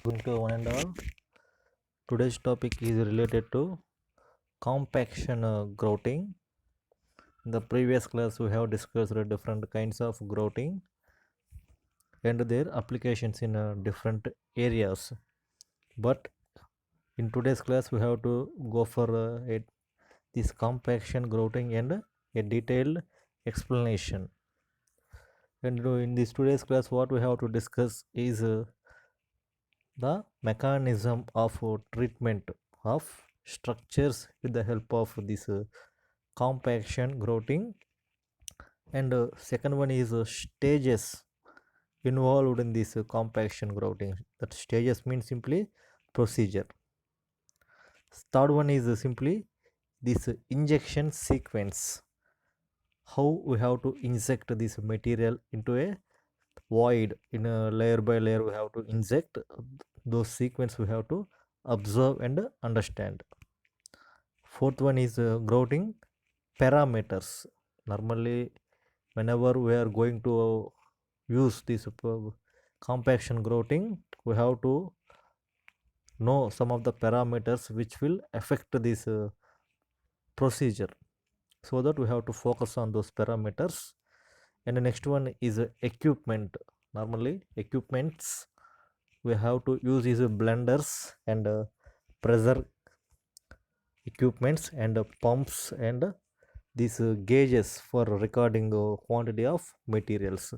Going to one and all. Today's topic is related to compaction grouting. In the previous class, we have discussed different kinds of grouting and their applications in different areas. But in today's class, we have to go for this compaction grouting and a detailed explanation. And in this today's class, what we have to discuss is the mechanism of treatment of structures with the help of this compaction grouting, and second one is stages involved in this compaction grouting. That stages means simply procedure. Third one is simply this injection sequence, how we have to inject this material into a void. In a layer by layer we have to inject those sequence, we have to observe and understand. Fourth one is grouting parameters. Normally whenever we are going to use this compaction grouting, we have to know some of the parameters which will affect this procedure, so that we have to focus on those parameters. And the next one is equipment. Normally equipments we have to use is blenders and pressure equipments and pumps and these gauges for recording quantity of materials.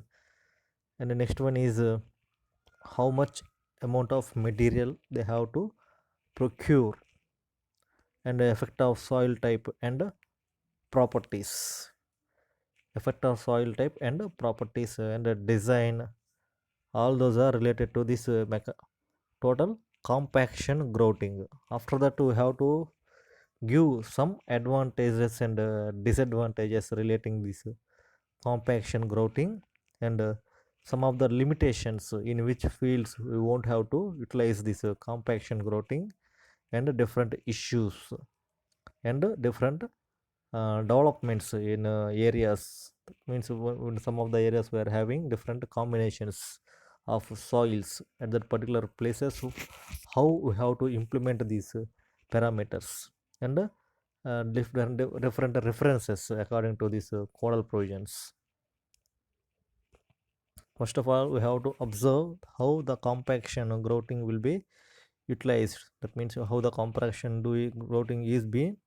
And the next one is how much amount of material they have to procure, and the effect of soil type and properties. Effect of soil type and properties and design, all those are related to this total compaction grouting. After that we have to give some advantages and disadvantages relating this compaction grouting, and some of the limitations in which fields we won't have to utilize this compaction grouting, and different issues and different developments in areas. That means in some of the areas we are having different combinations of soils at that particular places, how we have to implement these parameters, and different references according to these codal provisions. First of all, we have to observe how the compaction grouting will be utilized. That means how the compaction grouting is being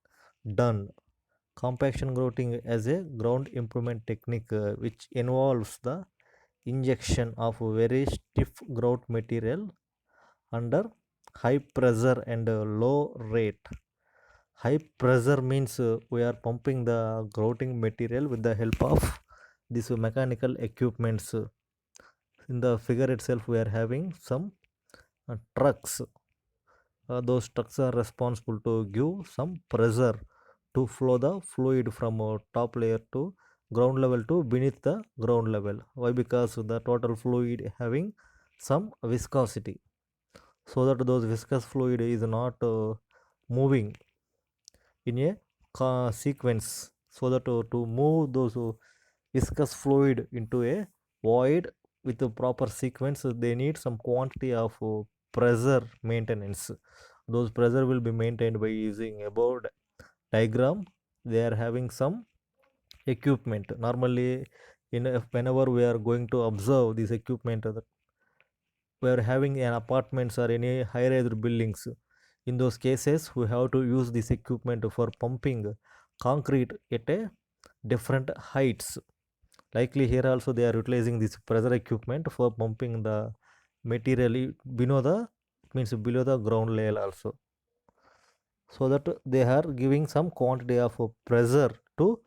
done. Compaction grouting as a ground improvement technique which involves the injection of very stiff grout material under high pressure and low rate. High pressure means we are pumping the grouting material with the help of these mechanical equipments. In the figure itself we are having some trucks. Those trucks are responsible to give some pressure to flow the fluid from top layer to ground level to beneath the ground level. Why? Because the total fluid having some viscosity, so that those viscous fluid is not moving in a sequence, so that to move those viscous fluid into a void with the proper sequence, they need some quantity of pressure maintenance. Those pressure will be maintained by using above diagram. They are having some equipment. Normally whenever we are going to observe this equipment, we are having an apartments or any high rise buildings. In those cases we have to use this equipment for pumping concrete at a different heights. Likely here also they are utilizing this pressure equipment for pumping the material below the, means below the ground level also, so that they are giving some quantity of pressure to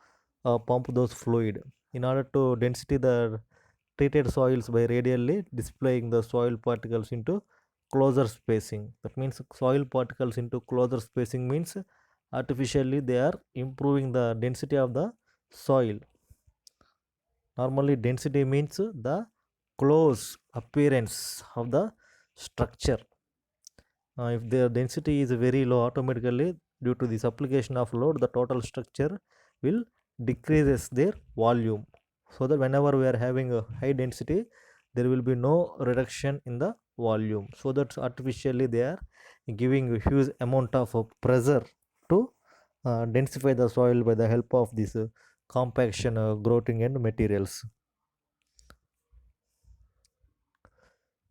pump those fluid in order to density the treated soils by radially displaying the soil particles into closer spacing. That means soil particles into closer spacing means artificially they are improving the density of the soil. Normally density means the close appearance of the structure. If their density is very low, automatically due to this application of load, the total structure will decreases their volume, so that whenever we are having a high density, there will be no reduction in the volume. So that artificially they are giving a huge amount of pressure to densify the soil by the help of this compaction, growing and materials.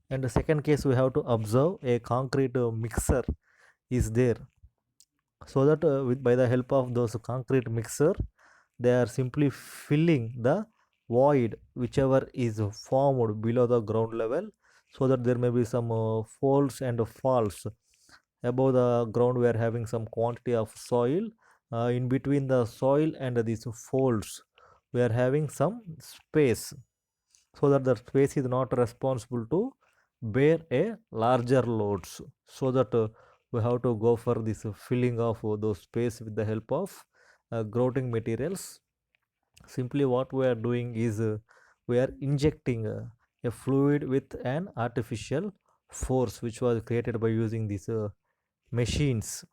And the second case, we have to observe a concrete mixer is there, so that by the help of those concrete mixer, they are simply filling the void whichever is formed below the ground level, so that there may be some folds and falls above the ground. We are having some quantity of soil, in between the soil and these folds we are having some space, so that the space is not responsible to bear a larger loads. So that we have to go for this filling of those space with the help of grouting materials. Simply what we are doing is we are injecting a fluid with an artificial force which was created by using these machines.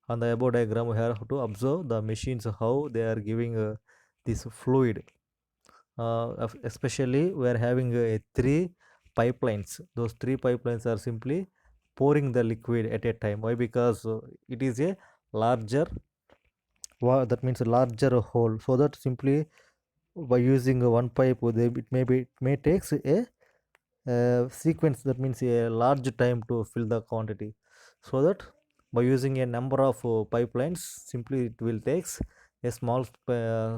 On the above diagram, we have to observe the machines how they are giving this fluid. Especially we are having three pipelines. Those three pipelines are simply pouring the liquid at a time. Why? Because it is a larger, that means a larger hole. So that simply by using one pipe, it may takes a sequence, that means a large time to fill the quantity. So that by using a number of pipelines, simply it will takes a small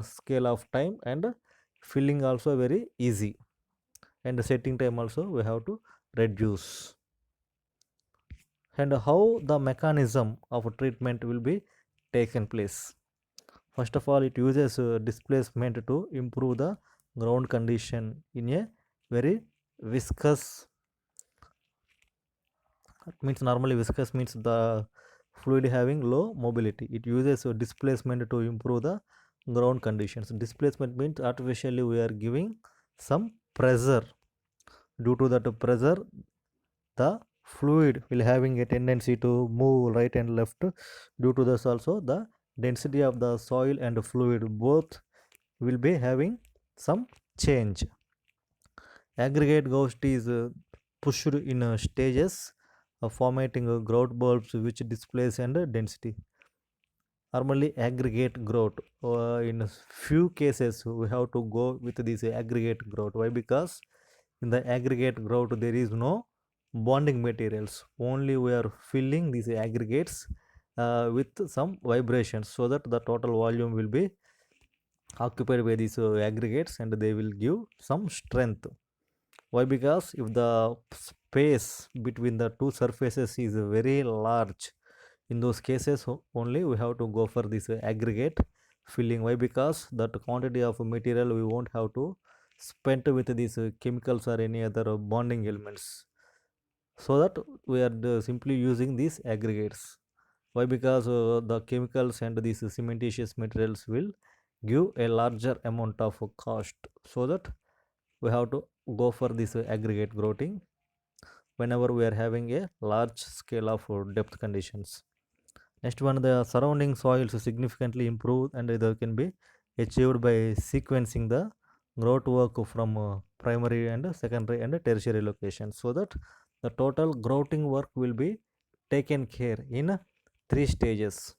scale of time, and filling also very easy, and the setting time also we have to reduce. And how the mechanism of treatment will be taken place? First of all, it uses displacement to improve the ground condition in a very viscous, means normally viscous means the fluid having low mobility. It uses displacement to improve the ground conditions. Displacement means artificially we are giving some pressure. Due to that pressure, the fluid will having a tendency to move right and left. Due to this also, the density of the soil and fluid both will be having some change. Aggregate ghost is pushed in stages of formatting growth bulbs which displays and density. Normally aggregate growth, in few cases we have to go with this aggregate growth. Why? Because in the aggregate growth there is no bonding materials, only we are filling these aggregates with some vibrations, so that the total volume will be occupied by these aggregates, and they will give some strength. Why? Because if the space between the two surfaces is very large, in those cases only we have to go for this aggregate filling. Why? Because that quantity of material we won't have to spend with these chemicals or any other bonding elements, so that we are simply using these aggregates. Why? Because the chemicals and these cementitious materials will give a larger amount of cost, so that we have to go for this aggregate grouting whenever we are having a large scale of depth conditions. Next one, the surrounding soils significantly improved, and they can be achieved by sequencing the growth work from primary and secondary and tertiary locations, so that the total grouting work will be taken care in three stages.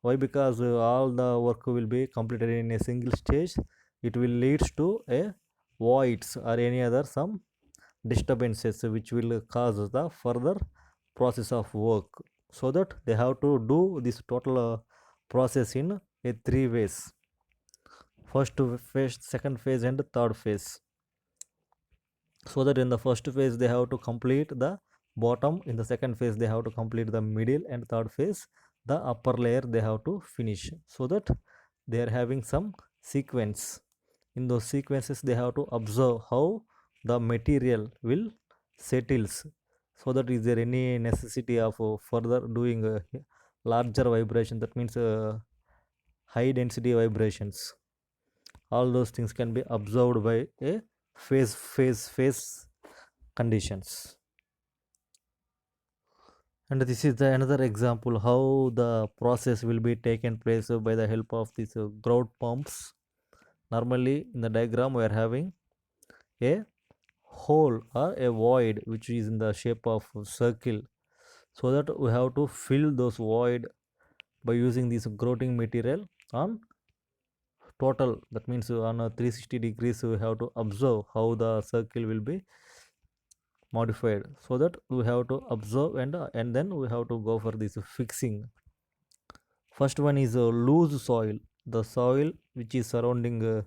Why? Because all the work will be completed in a single stage. It will leads to a voids or any other some disturbances which will cause the further process of work, so that they have to do this total process in a three ways: first phase, second phase and third phase. So that in the first phase they have to complete the bottom, in the second phase they have to complete the middle, and third phase the upper layer they have to finish, so that they are having some sequence. In those sequences they have to observe how the material will settles, so that is there any necessity of further doing larger vibration, that means high density vibrations. All those things can be observed by a phase conditions. And this is the another example how the process will be taken place by the help of these grout pumps. Normally in the diagram we are having a hole or a void which is in the shape of circle, so that we have to fill those void by using this grouting material on total, that means on a 360 degrees we have to observe how the circle will be modified, so that we have to observe and then we have to go for this fixing. First one is loose soil, the soil which is surrounding the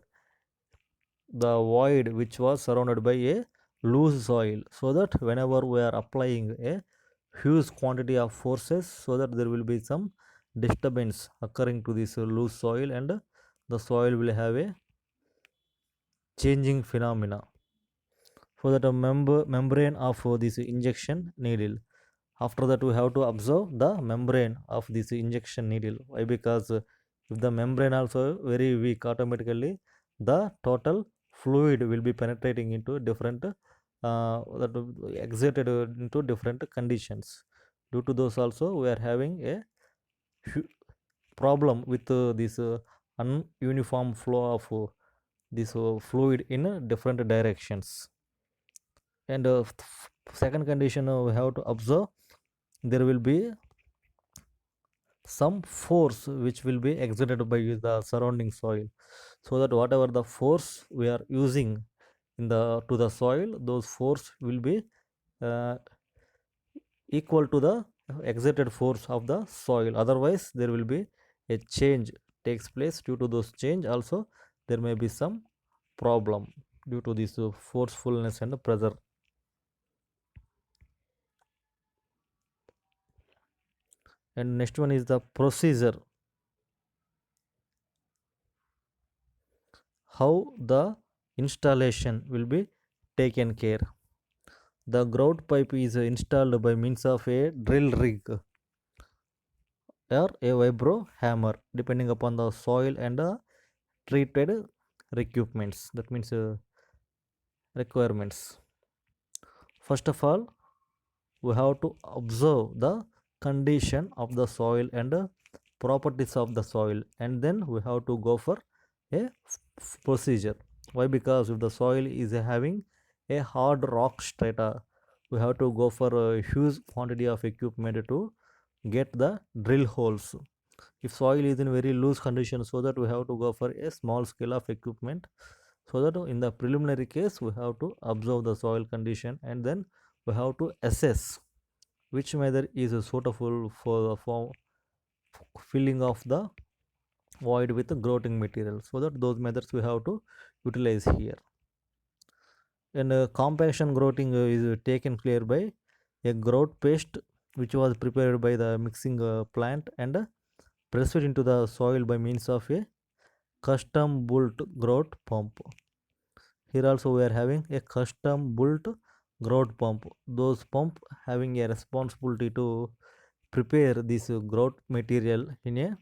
void which was surrounded by a loose soil, so that whenever we are applying a huge quantity of forces, so that there will be some disturbance occurring to this loose soil, and the soil will have a changing phenomena. So that a membrane of this injection needle, after that we have to observe the membrane of this injection needle. Why? Because if the membrane also very weak, automatically the total fluid will be penetrating into different that exerted into different conditions. Due to those also we are having a problem with this ununiform flow of this fluid in different directions. And second condition we have to observe, there will be some force which will be exerted by the surrounding soil, so that whatever the force we are using in the to the soil, those force will be uh, equal to the exerted force of the soil, otherwise there will be a change takes place. Due to those change also there may be some problem due to this forcefulness and pressure. And next one is the procedure, how the installation will be taken care. The grout pipe is installed by means of a drill rig or a vibro hammer, depending upon the soil and treated requirements, that means requirements. First of all, we have to observe the condition of the soil and properties of the soil, and then we have to go for a procedure. Why? Because if the soil is having a hard rock strata, we have to go for a huge quantity of equipment to get the drill holes. If soil is in very loose condition, so that we have to go for a small scale of equipment, so that in the preliminary case we have to observe the soil condition, and then we have to assess which method is suitable for the filling of the void with the grouting material, so that those methods we have to utilize here. And compaction grouting is taken care by a grout paste which was prepared by the mixing plant and pressed into the soil by means of a custom built grout pump. Here also we are having a custom built grout pump. Those pump having a responsibility to prepare this grout material in a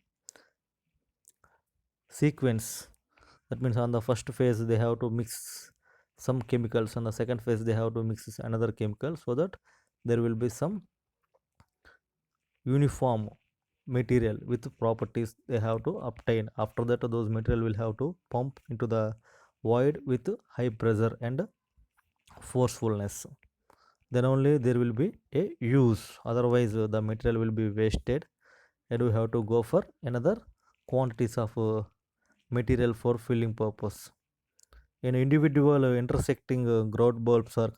sequence. That means on the first phase they have to mix some chemicals, on the second phase they have to mix another chemical, so that there will be some uniform material with properties they have to obtain. After that those material will have to pump into the void with high pressure and forcefulness, then only there will be a use, otherwise the material will be wasted, and we have to go for another quantities of material for filling purpose. In individual intersecting grout bulbs are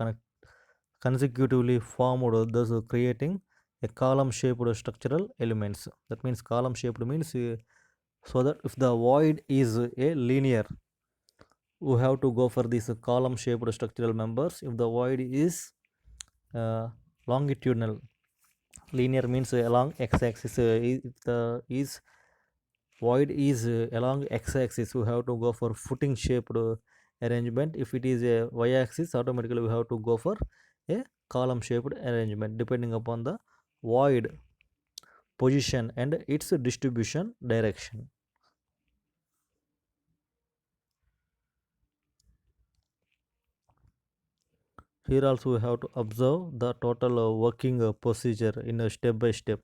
consecutively formed, thus creating a column shaped structural elements. That means column shaped means so that if the void is a linear, we have to go for these column shaped structural members. If the void is longitudinal, linear means along x-axis, if the is void is along x-axis, we have to go for footing shaped arrangement. If it is a y-axis, automatically we have to go for a column shaped arrangement, depending upon the void position and its distribution direction. Here also we have to observe the total working procedure in a step by step.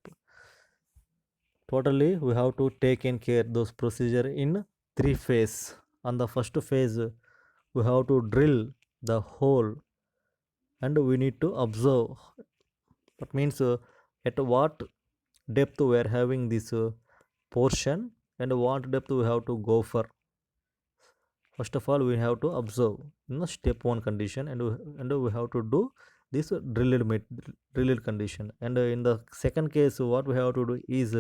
Totally we have to take in care those procedure in three phase. On the first phase we have to drill the hole and we need to observe. That means at what depth we are having this portion and what depth we have to go for. First of all, we have to observe in the step 1 condition, and we have to do this drilled condition. And in the second case, what we have to do is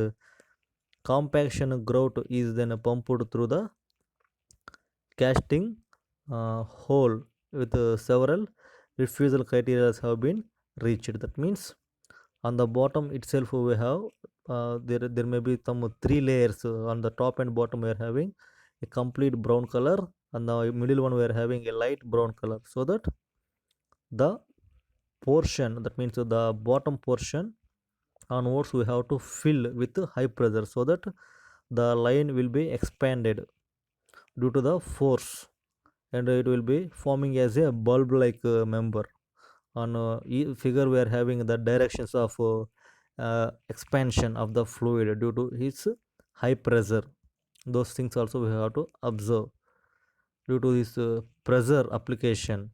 compaction grout is then pumped through the casting hole with several refusal criteria have been reached. That means on the bottom itself we have there may be some 3 layers. On the top and bottom we are having a complete brown color, and the middle one we are having a light brown color, so that the portion, that means the bottom portion onwards we have to fill with high pressure, so that the line will be expanded due to the force, and it will be forming as a bulb like member. On figure we are having the directions of expansion of the fluid due to its high pressure. Those things also we have to observe. Due to this pressure application,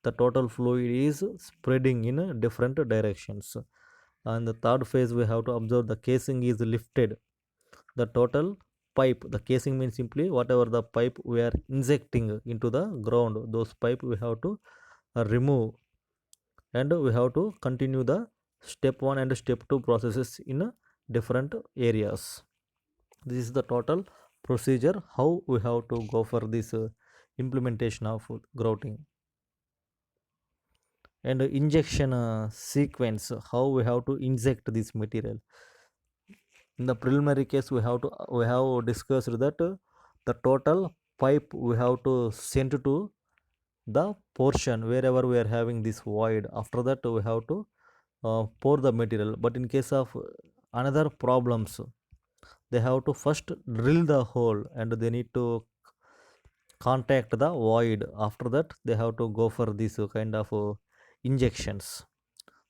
the total fluid is spreading in different directions. And the third phase we have to observe, the casing is lifted. The total pipe, the casing means simply whatever the pipe we are injecting into the ground, those pipe we have to remove, and we have to continue the step 1 and step 2 processes in different areas. This is the total procedure how we have to go for this implementation of grouting. And injection sequence, how we have to inject this material. In the preliminary case we have discussed that the total pipe we have to send to the portion wherever we are having this void. After that we have to pour the material. But in case of another problems, they have to first drill the hole and they need to contact the void. After that they have to go for this kind of injections.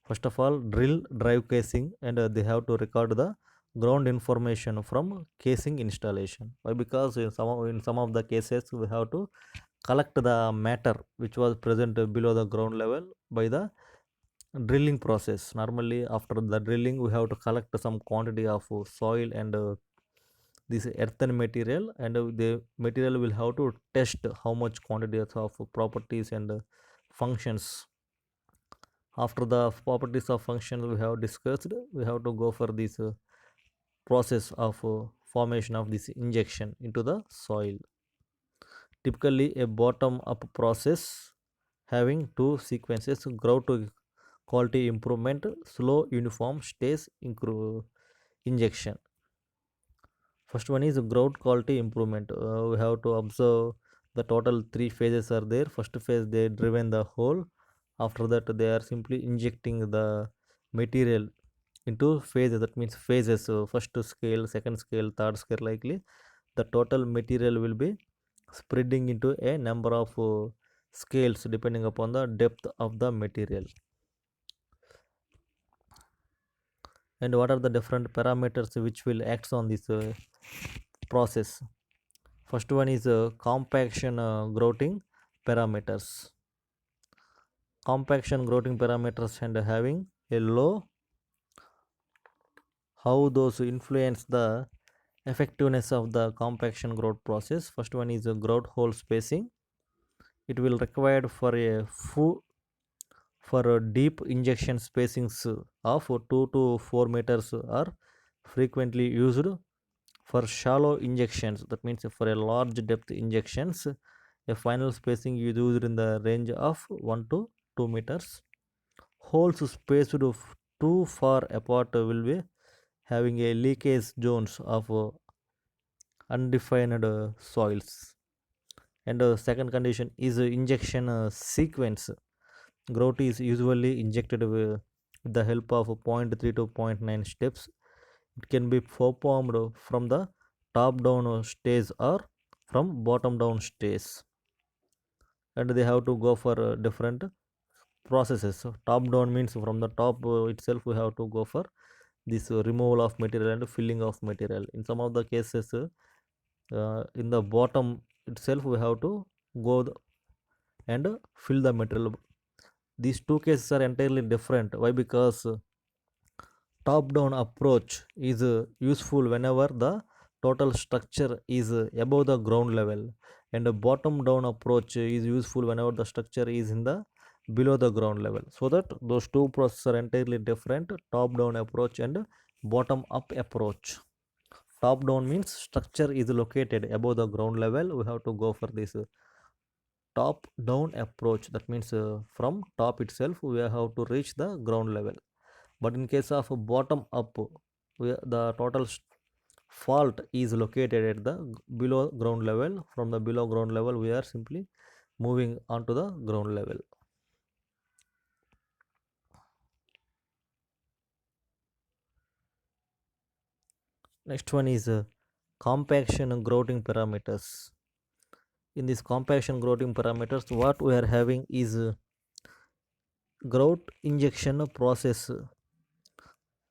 First of all, drill drive casing, and they have to record the ground information from casing installation. Why? Because in some of the cases we have to collect the matter which was present below the ground level by the drilling process. Normally after the drilling we have to collect some quantity of soil and this earthen material, and the material will have to test how much quantity of properties and functions. After the properties of functions we have discussed, we have to go for this process of formation of this injection into the soil. Typically a bottom up process having two sequences: grout quality improvement, slow uniform stage injection. First one is grout quality improvement. We have to observe the total 3 phases are there. First phase they driven the hole. After that they are simply injecting the material into phases. That means phases. So first scale, second scale, third scale, likely the total material will be spreading into a number of scales depending upon the depth of the material. And what are the different parameters which will act on this process? First one is compaction grouting parameters. Compaction grouting parameters and having a low, how those influence the effectiveness of the compaction grout process. First one is a grout hole spacing. It will required for a deep injection spacings of 2 to 4 meters are frequently used. For shallow injections, that means for a large depth injections, a final spacing is used in the range of 1 to 2 meters. Holes spaced too far apart will be having a leakage zones of undefined soils. And second condition is injection sequence. Grout is usually injected with the help of 0.3 to 0.9 steps. It can be performed from the top down stage or from bottom down stage, and they have to go for different processes. So top down means from the top itself we have to go for this removal of material and filling of material. In some of the cases in the bottom itself we have to go and fill the material. These two cases are entirely different. Why? Because top down approach is useful whenever the total structure is above the ground level, and a bottom down approach is useful whenever the structure is in the below the ground level. So that those two processes are entirely different: top down approach and bottom up approach. Top down means structure is located above the ground level, we have to go for this top down approach. That means from top itself we have to reach the ground level. But in case of bottom up, the total fault is located at the below ground level. From the below ground level we are simply moving on to the ground level. Next one is compaction and grouting parameters. In this compaction grouting parameters, what we are having is grout injection process.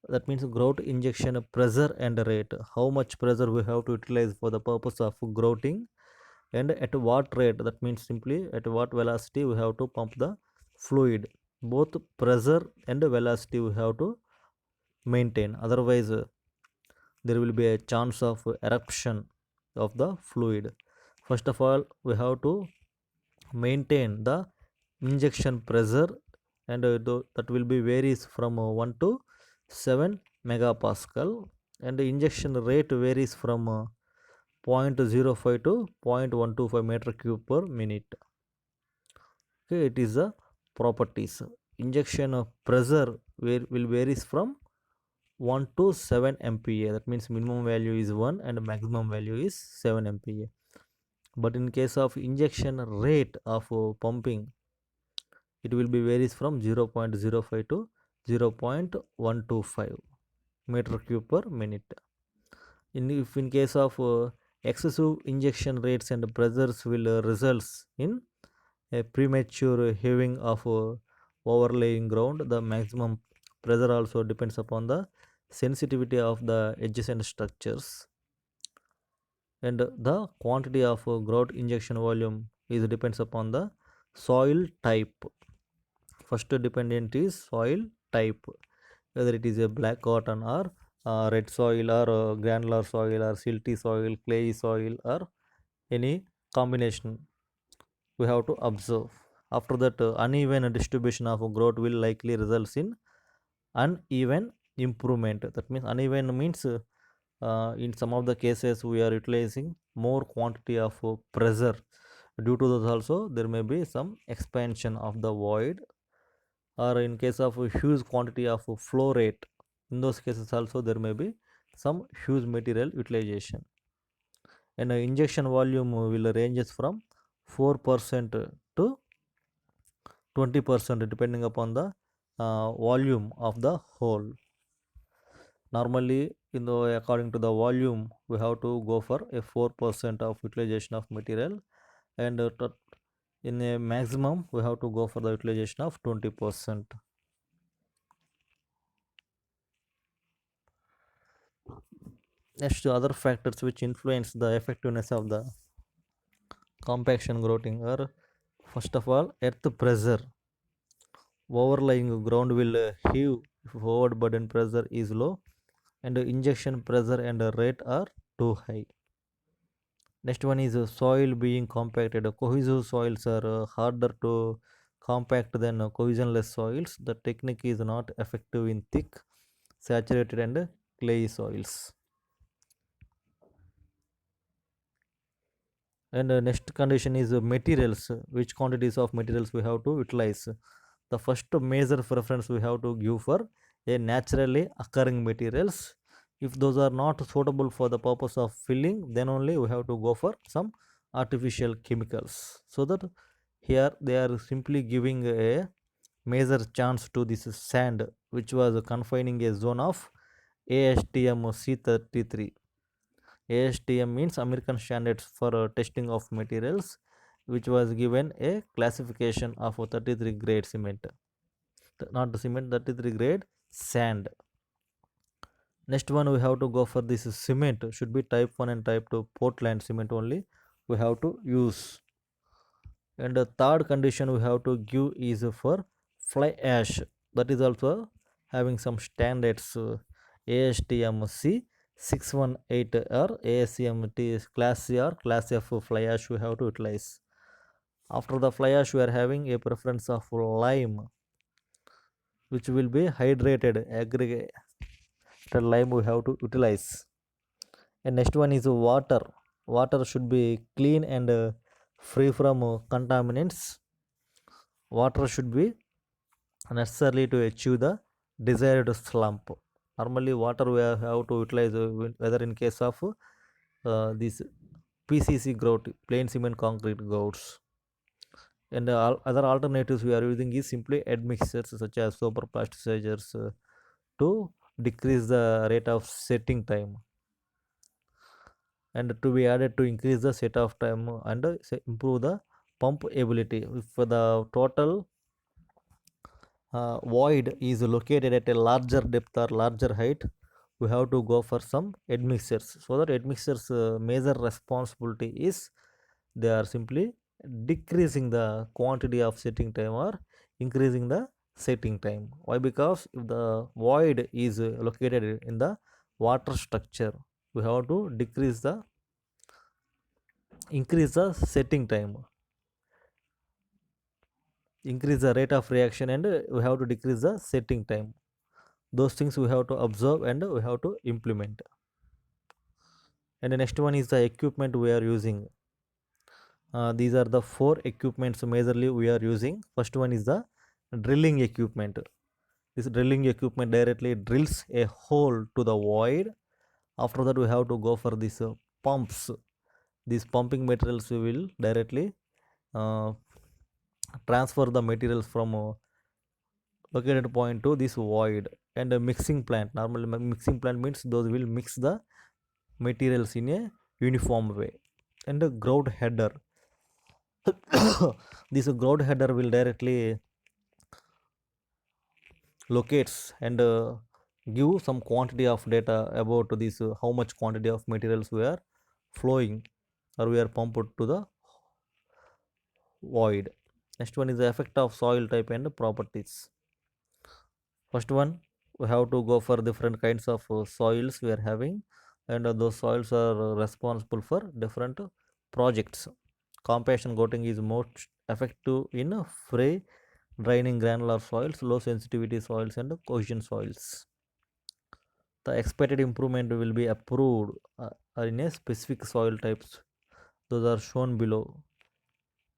That means grout injection pressure and rate. How much pressure we have to utilize for the purpose of grouting, and at what rate. That means simply at what velocity we have to pump the fluid. Both pressure and velocity we have to maintain, otherwise there will be a chance of eruption of the fluid. First of all, we have to maintain the injection pressure, and that will be varies from 1 to 7 megapascal, and the injection rate varies from 0.05 to 0.125 meter cube per minute. Okay, it is the properties. Injection pressure will varies from 1 to 7 MPa. That means minimum value is 1 and maximum value is 7 MPa. But in case of injection rate of pumping, it will be varies from 0.05 to 0.125 meter cube per minute. If in case of excessive injection rates and pressures will results in a premature heaving of overlaying ground. The maximum pressure also depends upon the sensitivity of the adjacent structures, and the quantity of grout injection volume is depends upon the soil type. First dependent is soil type, whether it is a black cotton or red soil or granular soil or silty soil, clay soil, or any combination we have to observe. After that, uneven distribution of growth will likely results in uneven improvement. That means uneven means in some of the cases we are utilizing more quantity of pressure. Due to that also there may be some expansion of the void, or in case of a huge quantity of flow rate, in those cases also there may be some huge material utilization. And injection volume will ranges from 4% to 20% depending upon the volume of the hole. Normally, according to the volume, we have to go for a 4% of utilization of material, and in a maximum, we have to go for the utilization of 20%. Next, other factors which influence the effectiveness of the compaction grouting are, first of all, earth pressure. Overlying ground will heave if forward burden pressure is low, and injection pressure and rate are too high. Next one is soil being compacted. Cohesive soils are harder to compact than cohesionless soils. The technique is not effective in thick, saturated, and clay soils. And next condition is materials. Which quantities of materials we have to utilize? The first major preference we have to give for a naturally occurring materials. If those are not suitable for the purpose of filling, then only we have to go for some artificial chemicals. So that here they are simply giving a major chance to this sand, which was confining a zone of ASTM C33. ASTM means American Standards for Testing of Materials, which was given a classification of 33 grade cement. Not cement, 33 grade sand. Next one we have to go for this cement, should be type 1 and type 2 Portland cement only we have to use. And the third condition we have to give is for fly ash, that is also having some standards, ASTM C618 or ASCMT class C or class F fly ash we have to utilize. After the fly ash we are having a preference of lime, which will be hydrated aggregate lime we have to utilize. And next one is water. Water should be clean and free from contaminants. Water should be necessarily to achieve the desired slump. Normally water we have to utilize whether in case of this PCC grout, plain cement concrete grouts. And other alternatives we are using is simply admixtures such as super plasticizers to decrease the rate of setting time, and to be added to increase the set of time and improve the pump ability. If the total void is located at a larger depth or larger height, we have to go for some admixtures. So that admixtures major responsibility is they are simply decreasing the quantity of setting time or increasing the setting time. Why? Because if the void is located in the water structure, we have to increase the setting time, increase the rate of reaction, and we have to decrease the setting time. Those things we have to observe and we have to implement. And the next one is the equipment we are using. These are the four equipments majorly we are using. First one is the drilling equipment. This drilling equipment directly drills a hole to the void. After that we have to go for these pumps. These pumping materials will directly uh, transfer the materials from located point to this void. And a mixing plant, normally mixing plant means those will mix the materials in a uniform way. And a grout header, this grout header will directly locates and give some quantity of data about this how much quantity of materials we are flowing or we are pumped to the void. Next one is the effect of soil type and properties. First one, we have to go for different kinds of soils we are having, and those soils are responsible for different projects. Compaction coating is most effective in free draining granular soils, low sensitivity soils, and cohesion soils. The expected improvement will be approved in a specific soil types. Those are shown below.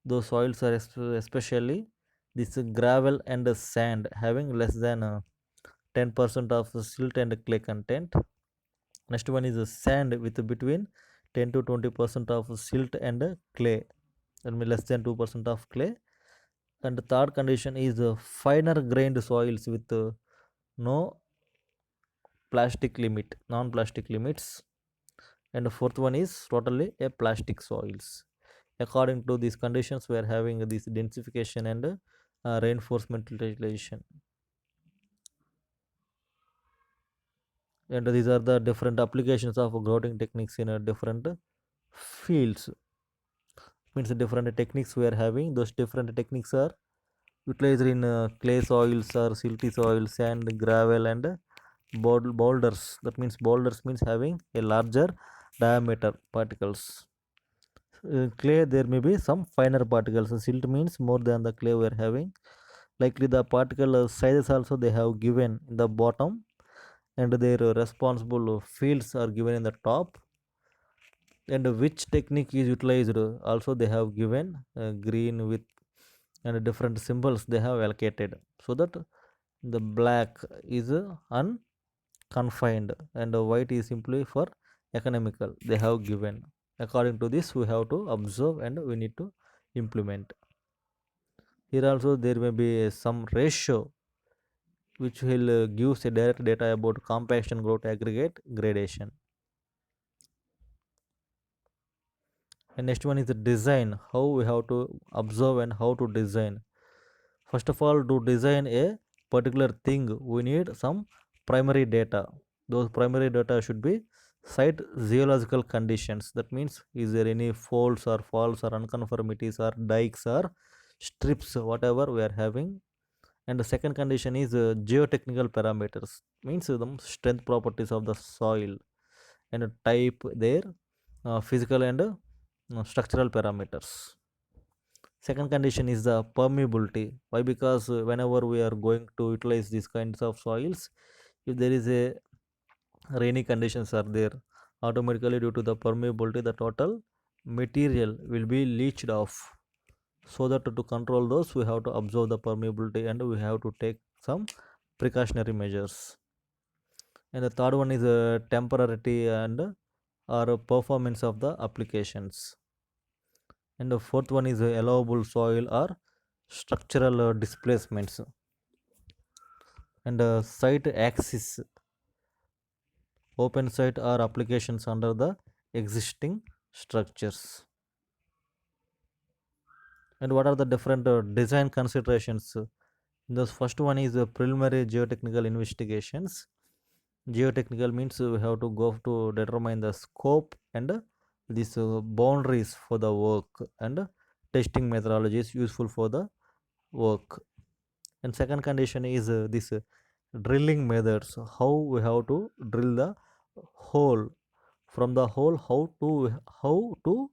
Those soils are especially this gravel and sand having less than 10% of silt and clay content. Next one is sand with between 10 to 20% of silt and clay, that means less than 2% of clay. And the third condition is finer grained soils with no plastic limit, non-plastic limits. And the fourth one is totally a plastic soils. According to these conditions, we are having this densification and reinforcement utilization. And these are the different applications of grouting techniques in different fields. Means the different techniques we are having. Those different techniques are utilized in clay soils or silty soil, sand, gravel, and boulders. That means boulders means having a larger diameter particles. Clay there may be some finer particles. Silt means more than the clay we are having. Likely the particle sizes also they have given in the bottom, and their responsible fields are given in the top, and which technique is utilized also they have given green with and different symbols they have allocated, so that the black is unconfined and white is simply for economical they have given. According to this we have to observe and we need to implement. Here also there may be some ratio which will gives a direct data about compaction, growth, aggregate, gradation. And next one is the design, how we have to observe and how to design. First of all, to design a particular thing we need some primary data. Those primary data should be site geological conditions. That means is there any folds or faults or unconformities or dikes or strips whatever we are having, And the second condition is geotechnical parameters, means the strength properties of the soil and type their physical and structural parameters. Second condition is the permeability. Why? Because whenever we are going to utilize these kinds of soils, if there is a rainy conditions are there, automatically due to the permeability, the total material will be leached off. So that to control those, we have to observe the permeability and we have to take some precautionary measures. And the third one is temporarity and or performance of the applications. And the fourth one is allowable soil or structural displacements. And site axis, open site or applications under the existing structures. And what are the different design considerations? The first one is preliminary geotechnical investigations. Geotechnical means we have to go to determine the scope and these boundaries for the work and testing methodologies useful for the work. And second condition is this drilling methods, how we have to drill the hole, from the hole how to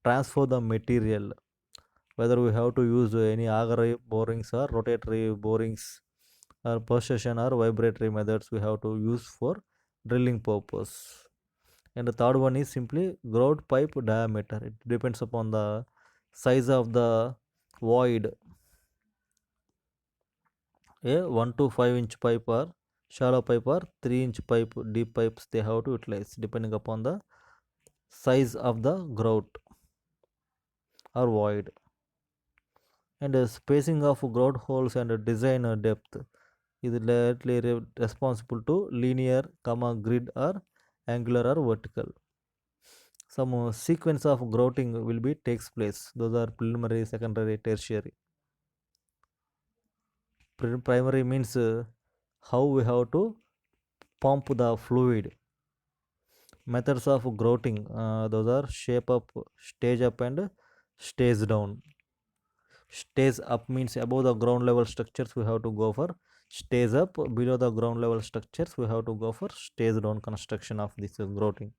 transfer the material, whether we have to use any auger borings or rotatory borings or precision or vibratory methods we have to use for drilling purpose. And the third one is simply grout pipe diameter. It depends upon the size of the void. A 1 to 5 inch pipe or shallow pipe or 3-inch pipe, deep pipes they have to utilize depending upon the size of the grout or void. And spacing of grout holes and design depth is directly responsible to linear, comma, grid or angular or vertical. Some sequence of grouting will be takes place. Those are preliminary, secondary, tertiary. Primary means how we have to pump the fluid. Methods of grouting, those are shape up, stage up and stage down. Stage up means above the ground level structures we have to go for stage up, below the ground level structures we have to go for stage down construction of this grouting.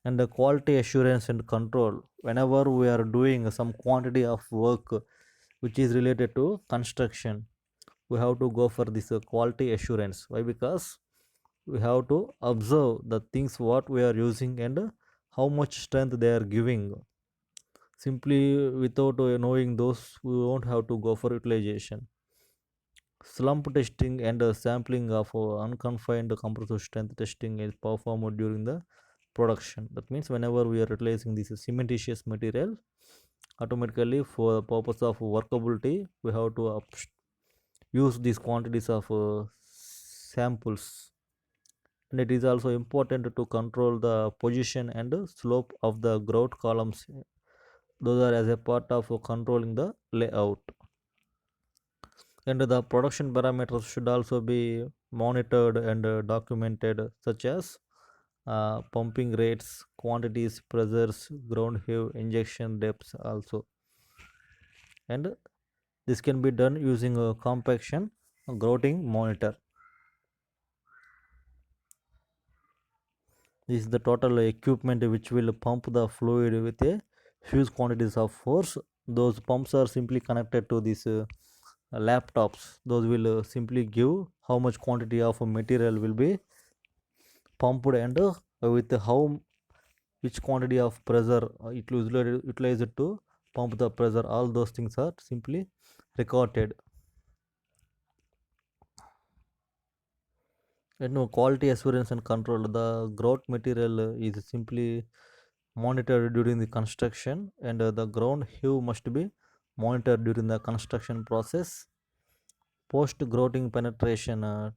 And the quality assurance and control, whenever we are doing some quantity of work which is related to construction, we have to go for this quality assurance. Why? Because we have to observe the things what we are using and how much strength they are giving. Simply without knowing those, we won't have to go for utilization. Slump testing and sampling of unconfined compressive strength testing is performed during the production. That means whenever we are utilizing this cementitious material, automatically for the purpose of workability, we have to use these quantities of samples. And it is also important to control the position and slope of the grout columns. Those are as a part of controlling the layout. And the production parameters should also be monitored and documented, such as pumping rates, quantities, pressures, ground heave, injection depths also. And this can be done using a compaction grouting monitor. This is the total equipment which will pump the fluid with a huge quantities of force. Those pumps are simply connected to these laptops. Those will simply give how much quantity of material will be pumped and with how which quantity of pressure it will utilize it to pump the pressure. All those things are simply recorded. And no quality assurance and control, the grout material is simply monitored during the construction, and the ground heave must be monitored during the construction process. Post grouting penetration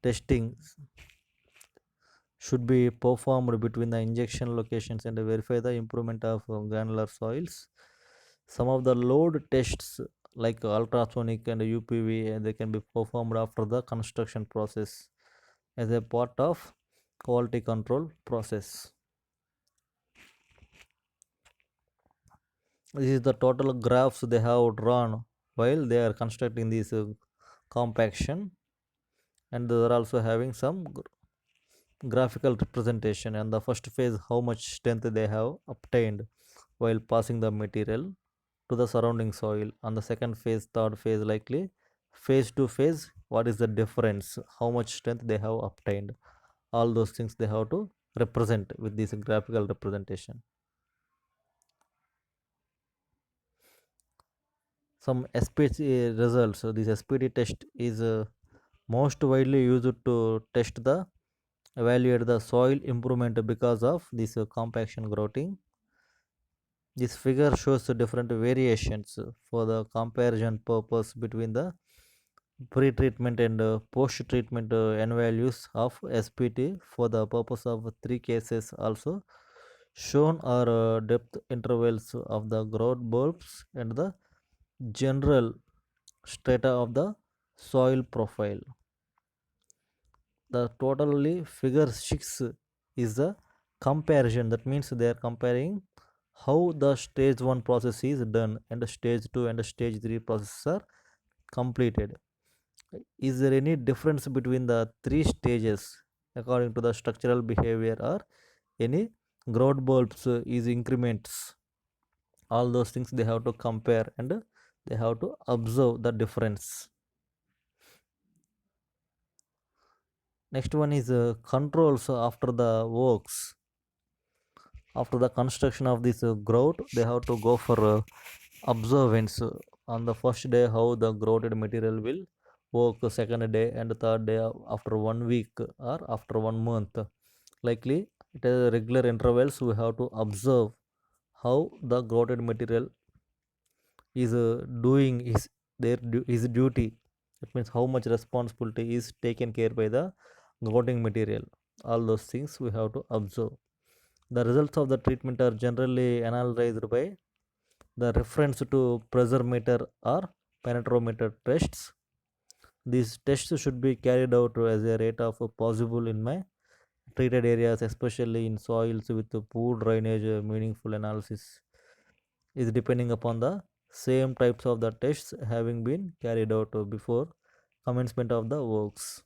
testing should be performed between the injection locations and verify the improvement of granular soils. Some of the load tests like ultrasonic and UPV they can be performed after the construction process as a part of quality control process. This is the total graphs they have drawn while they are constructing this compaction, and they are also having some graphical representation. And the first phase, how much strength they have obtained while passing the material to the surrounding soil. On the second phase, third phase, likely phase to phase, what is the difference, how much strength they have obtained, all those things they have to represent with this graphical representation. Some SPT results. So this SPT test is most widely used to test the evaluate the soil improvement because of this compaction grouting. This figure shows the different variations for the comparison purpose between the pre-treatment and post-treatment n values of SPT for the purpose of three cases. Also shown are depth intervals of the growth bulbs and the general strata of the soil profile. The totally figure 6 is the comparison. That means they are comparing how the stage 1 process is done and the stage 2 and the stage 3 processes are completed. Is there any difference between the three stages according to the structural behavior, or any growth bulbs is increments? All those things they have to compare and they have to observe the difference. Next one is controls after the works. After the construction of this grout, they have to go for observance on the first day how the grouted material will work, second day and third day, after 1 week or after 1 month. Likely it is regular intervals we have to observe how the grouted material is doing his duty. That means how much responsibility is taken care by the grouting material. All those things we have to observe. The results of the treatment are generally analyzed by the reference to pressure meter or penetrometer tests. These tests should be carried out as a rate of possible in my treated areas, especially in soils with poor drainage. Meaningful analysis is depending upon the same types of the tests having been carried out before commencement of the works.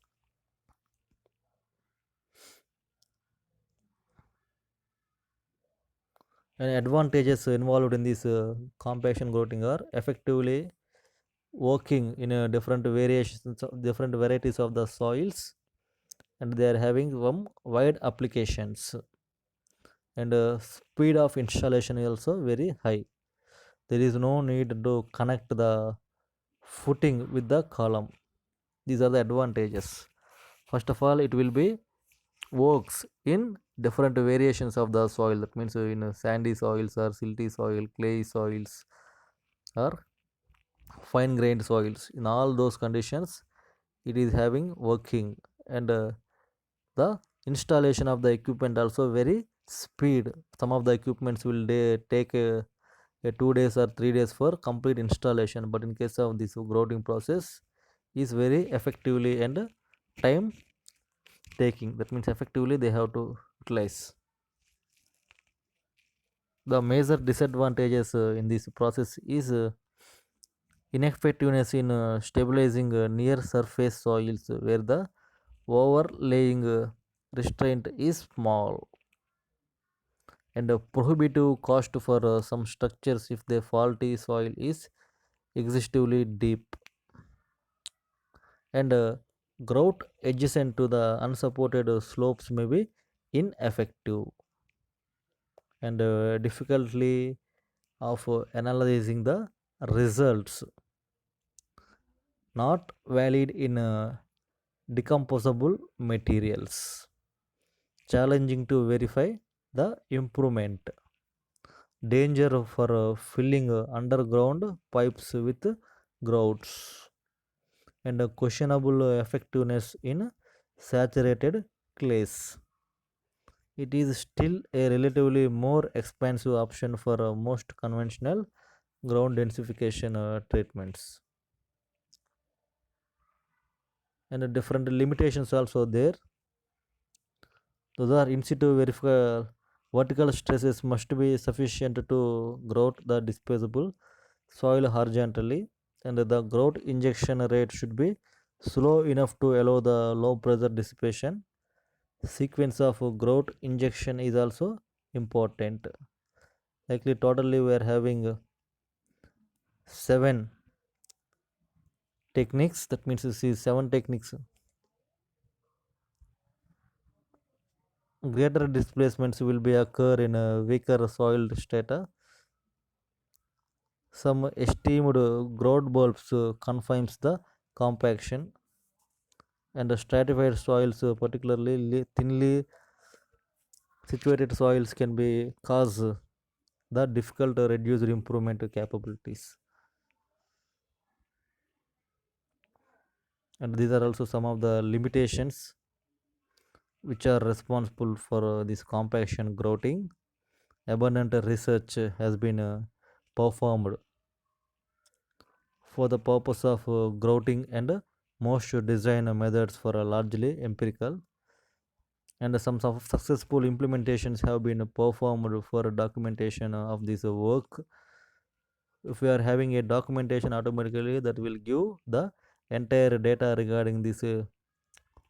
And advantages involved in this compaction grouting are effectively working in a different variations of different varieties of the soils, and they are having some wide applications, and speed of installation is also very high. There is no need to connect the footing with the column. These are the advantages. First of all, it will be works in different variations of the soil. That means in sandy soils or silty soil, clay soils, or fine grained soils. In all those conditions it is having working, and the installation of the equipment also very speed. Some of the equipments will take a 2 days or 3 days for complete installation, but in case of this grouting process is very effectively and time taking. That means effectively they have to utilize. The major disadvantages in this process is ineffectiveness in stabilizing near surface soils where the overlaying restraint is small, and a prohibitive cost for some structures if the faulty soil is excessively deep, and grout adjacent to the unsupported slopes may be ineffective, and difficulty of analyzing the results, not valid in decomposable materials, challenging to verify the improvement, danger for filling underground pipes with grouts, and questionable effectiveness in saturated clays. It is still a relatively more expensive option for most conventional ground densification treatments, and different limitations also there. Those are in situ verification. Vertical stresses must be sufficient to grout the disposable soil horizontally, and the grout injection rate should be slow enough to allow the low pressure dissipation. Sequence of grout injection is also important. Likely, totally, we are having seven techniques. That means you see seven techniques. Greater displacements will be occur in a weaker soil strata. Some esteemed grout bulbs confines the compaction, and the stratified soils, particularly thinly situated soils, can be cause the difficult reduced improvement capabilities. And these are also some of the limitations which are responsible for this compaction grouting. Abundant research has been performed for the purpose of grouting, and most design methods for largely empirical, and some successful implementations have been performed for documentation of this work. If we are having a documentation, automatically that will give the entire data regarding this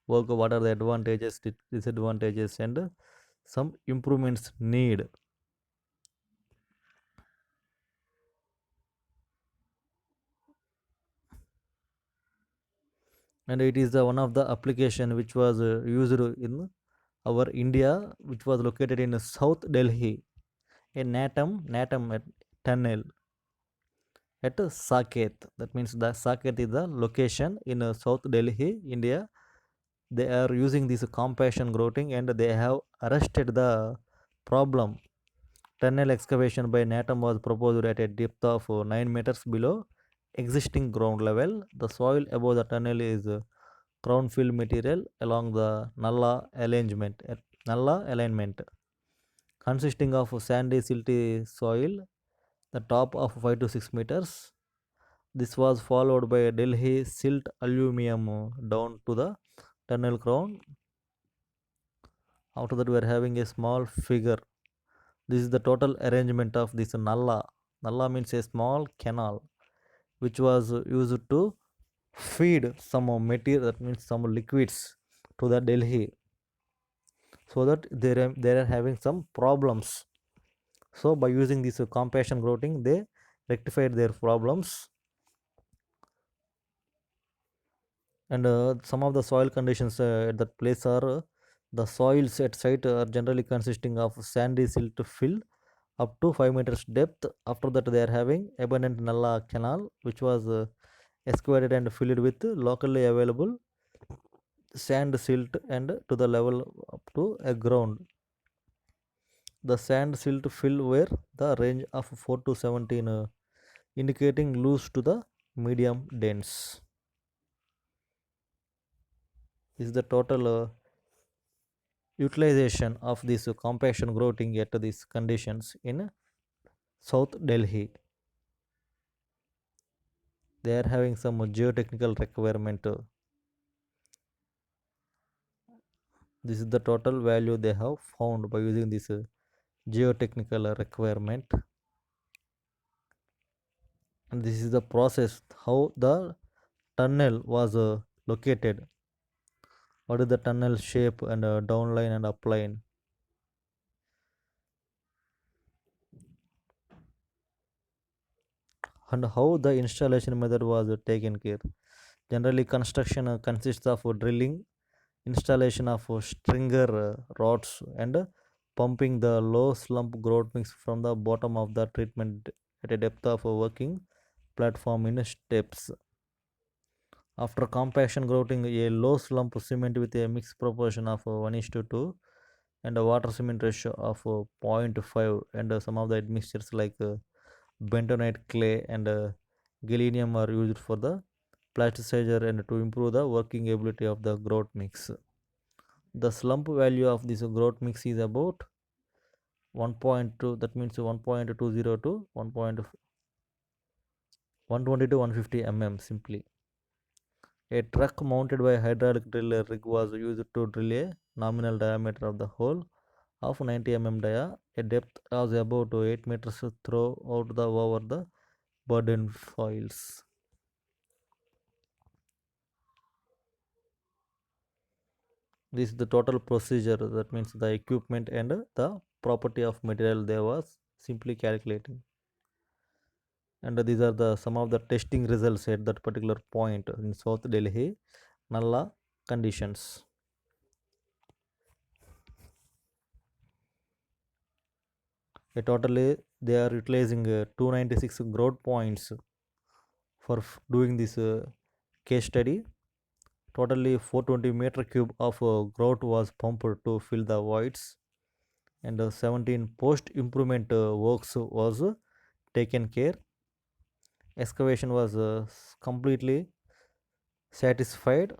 work, what are the advantages, disadvantages, and some improvements need. And it is the one of the application which was used in our India, which was located in South Delhi, a Natam tunnel at Saket. That means the Saket is the location in South Delhi, India. They are using this compassion grouting, and they have arrested the problem. Tunnel excavation by Natam was proposed at a depth of 9 meters below existing ground level. The soil above the tunnel is crown fill material along the nulla alignment, consisting of sandy silty soil, the top of 5 to 6 meters. This was followed by a Delhi silt aluminum down to the tunnel crown. After that, we are having a small figure. This is the total arrangement of this Nalla. Nalla means a small canal which was used to feed some material, that means some liquids, to the Delhi, so that they are having some problems. So by using this compassion grouting, they rectified their problems. And some of the soil conditions at that place are the soils at site are generally consisting of sandy silt fill up to 5 meters depth. After that, they are having abundant Nalla canal which was excavated and filled with locally available sand silt, and to the level up to a ground. The sand silt fill were the range of 4 to 17, indicating loose to the medium dense. This is the total utilization of this compaction grouting at these conditions in South Delhi. They are having some geotechnical requirement. This is the total value they have found by using this geotechnical requirement. And this is the process how the tunnel was located. What is the tunnel shape, and downline and upline, and how the installation method was taken care. Generally, construction consists of drilling, installation of stringer rods, and pumping the low slump grout mix from the bottom of the treatment at a depth of a working platform in steps. After compaction grouting, a low slump cement with a mixed proportion of 1:2 and a water cement ratio of zero point 0.5, and some of the admixtures like bentonite clay and galenium are used for the plasticizer and to improve the working ability of the grout mix. The slump value of this grout mix is about 1.2, that means 1.20 to 1.120 to 150 mm simply. A truck mounted by hydraulic drill rig was used to drill a nominal diameter of the hole of 90 mm dia, a depth of about 8 meters throughout the over the burden foils. This is the total procedure, that means the equipment and the property of material they was simply calculating. And these are the some of the testing results at that particular point in South Delhi Nalla conditions. Totally they are utilizing 296 grout points for doing this case study. Totally 420 meter cube of grout was pumped to fill the voids, and 17 post improvement works was taken care. Excavation was completely satisfied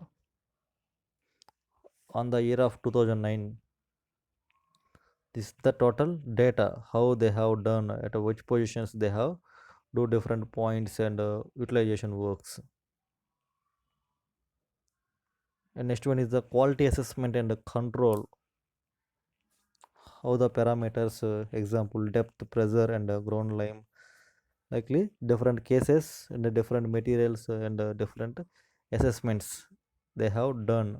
on the year of 2009. This is the total data how they have done at which positions they have do different points and utilization works. And next one is the quality assessment and control. How the parameters, example depth, pressure, and ground line, likely different cases and the different materials and different assessments they have done.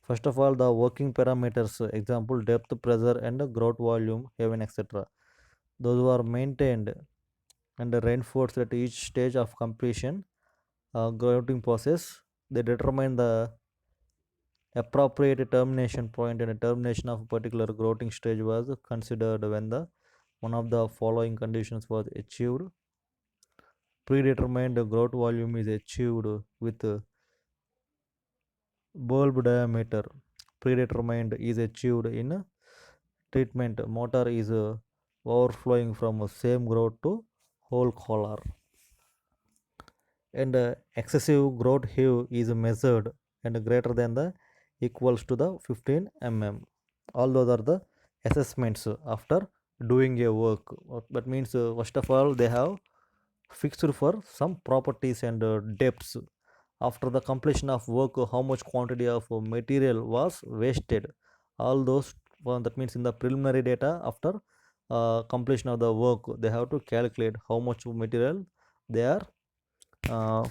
First of all, the working parameters, example depth, pressure, and grout volume, haven, etc. Those were maintained and reinforced at each stage of completion grouting process. They determine the appropriate termination point, and a termination of a particular grouting stage was considered when the one of the following conditions was achieved. Predetermined grout volume is achieved with bulb diameter. Predetermined is achieved in treatment. Motor is overflowing from same grout to whole collar. And excessive grout heave is measured and greater than the equals to the 15 mm. All those are the assessments after doing a work. That means first of all they have fixed for some properties and depths. After the completion of work, how much quantity of material was wasted. All those, well, that means in the preliminary data after completion of the work, they have to calculate how much material they are uh,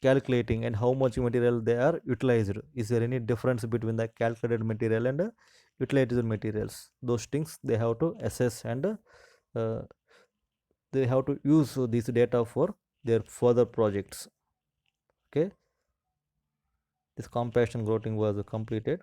calculating and how much material they are utilized. Is there any difference between the calculated material and utilized materials? Those things they have to assess, and they have to use this data for their further projects. Okay, this compaction grouting was completed.